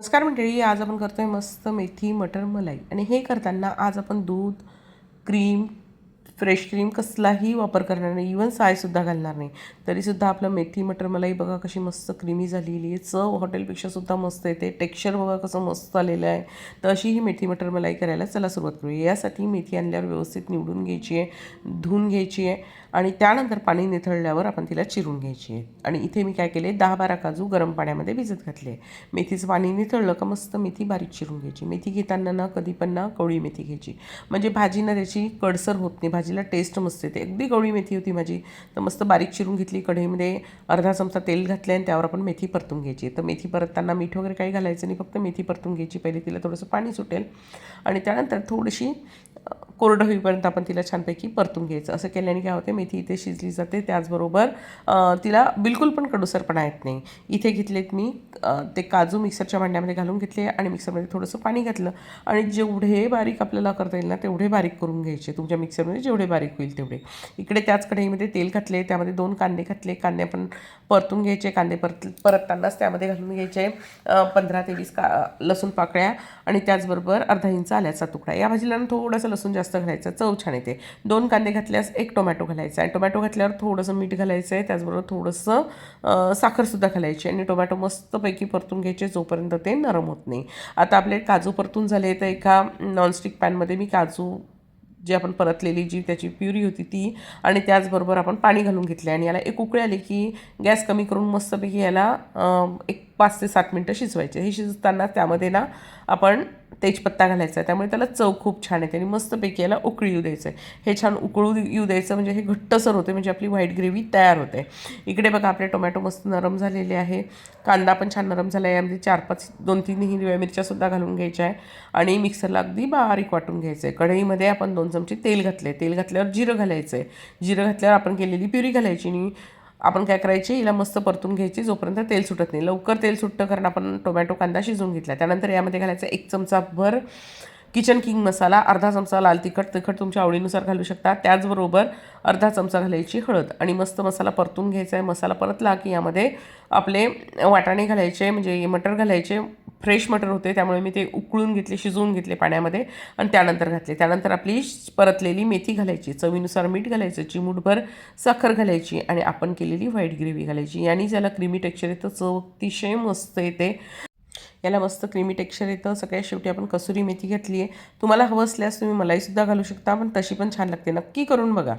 नमस्कार मंडळी, आज आपण करतोय मस्त मेथी मटर मलाई. आणि हे करताना आज आपण दूध, क्रीम, फ्रेश क्रीम कसलाही वापर करणार नाही, इवन सायसुद्धा घालणार नाही. तरीसुद्धा आपलं मेथी मटर मलाई बघा कशी मस्त क्रीमी झालेली आहे. चव हॉटेलपेक्षासुद्धा मस्त येते. टेक्स्चर बघा कसं मस्त आलेलं आहे. तर अशी ही मेथी मटर मलाई करायला चला सुरुवात करूया. यासाठी मेथी आणल्यावर व्यवस्थित निवडून घ्यायची आहे, धुवून घ्यायची आहे आणि त्यानंतर पाणी निथळल्यावर आपण तिला चिरून घ्यायची आहे. आणि इथे मी काय केले, 10-12 काजू गरम पाण्यामध्ये भिजत घातले. मेथीचं पाणी निथळलं का मस्त मेथी बारीक चिरून घ्यायची. मेथी घेताना ना कधी पण ना कवळी मेथी घ्यायची, म्हणजे भाजीनं त्याची कडसर होत नाही, भाजीला टेस्ट मस्त येते. अगदी कवळी मेथी होती माझी, तर मस्त बारीक चिरून घेतली. कढईमध्ये अर्धा चमचा तेल घातले आणि त्यावर आपण मेथी परतून घ्यायची. तर मेथी परतताना मीठ वगैरे काही घालायचं नाही, फक्त मेथी परतून घ्यायची. पहिले तिला थोडंसं पाणी सुटेल आणि त्यानंतर थोडीशी कोरडं होईपर्यंत आपण तिला छानपैकी परतून घ्यायचं. असं केल्याने काय होते, मेथी इथे शिजली जाते, त्याचबरोबर तिला बिलकुल पण कडूसरपणा येत नाही. इथे घेतलेत मी ते काजू मिक्सरच्या भांड्यामध्ये घालून घेतले आणि मिक्सरमध्ये थोडंसं पाणी घातलं आणि जेवढे बारीक आपल्याला करता येईल ना तेवढे बारीक करून घ्यायचे. तुमच्या मिक्सरमध्ये जेवढे बारीक होईल तेवढे. इकडे त्याच कढईमध्ये तेल घातले, त्यामध्ये 2 कांदे घातले. कांदे पण परतून घ्यायचे. कांदे परततानाच त्यामध्ये घालून घ्यायचे 15 ते 20 लसूण पाकळ्या आणि त्याचबरोबर अर्धा इंच आल्याचा तुकडा. या भाजीला थोडंसं लसूण जास्त घालायचं, चव छान येते. 2 कांदे घातल्यास 1 टोमॅटो घालायचा आहे. टोमॅटो घातल्यावर थोडंसं मीठ घालायचं आहे, त्याचबरोबर थोडंसं साखरसुद्धा घालायची आणि टोमॅटो मस्तपैकी परतून घ्यायचे जोपर्यंत ते नरम होत नाही. आता आपले काजू परतून झाले, तर एका नॉनस्टिक पॅनमध्ये मी काजू जी आपण परतलेली जी त्याची प्युरी होती ती आणि त्याचबरोबर आपण पाणी घालून घेतले आणि याला एक उकळी आली की गॅस कमी करून मस्तपैकी याला एक 5 ते 7 मिनटं शिजवायचे. हे शिजताना त्यामध्ये ना आपण तेजपत्ता घालायचा आहे, त्यामुळे त्याला चव खूप छान येते आणि मस्तपैकी याला उकळी येऊ द्यायचं आहे. हे छान उकळू येऊ द्यायचं, म्हणजे हे घट्टसर होते, म्हणजे आपली व्हाईट ग्रेव्ही तयार होते. इकडे बघा आपले टोमॅटो मस्त नरम झालेले आहे, कांदा पण छान नरम झाला आहे. यामध्ये 4-5 2-3 हिरव्या मिरच्यासुद्धा घालून घ्यायच्या आहे आणि मिक्सरला अगदी बारीक वाटून घ्यायचं आहे. कढईमध्ये आपण 2 चमचे तेल घातले. तेल घातल्यावर जिरं घालायचं आहे. जिरं घातल्यावर आपण केलेली प्युरी घालायची आणि आपण काय करायचे, हिला मस्त परतून घ्यायची जोपर्यंत तेल सुटत नाही. लवकर तेल सुटतं कारण आपण टोमॅटो कांदा शिजवून घेतला. त्यानंतर यामध्ये घालायचं 1 चमचाभर किचन किंग मसाला, अर्धा चमचा लाल तिखट तुमच्या आवडीनुसार घालू शकता. त्याचबरोबर अर्धा चमचा घालायची हळद आणि मस्त मसाला परतून घ्यायचा आहे. मसाला परतला की यामध्ये आपले वाटाणे घालायचे, म्हणजे मटर घालायचे. फ्रेश मटर होते त्यामुळे मी ते उकळून घेतले, शिजवून घेतले पाण्यामध्ये आणि त्यानंतर घातले. त्यानंतर आपली परतलेली मेथी घालायची, चवीनुसार मीठ घालायचं, चिमूटभर साखर घालायची आणि आपण केलेली व्हाईट ग्रेव्ही घालायची. याने ज्याला क्रीमी टेक्स्चर येतं, चव अतिशय मस्त येते. याला मस्त क्रीमी टेक्स्चर येतं. सगळ्यात शेवटी आपण कसुरी मेथी घातली आहे. तुम्हाला हवं असल्यास तुम्ही मलाईसुद्धा घालू शकता, पण तशी पण छान लागते. नक्की करून बघा.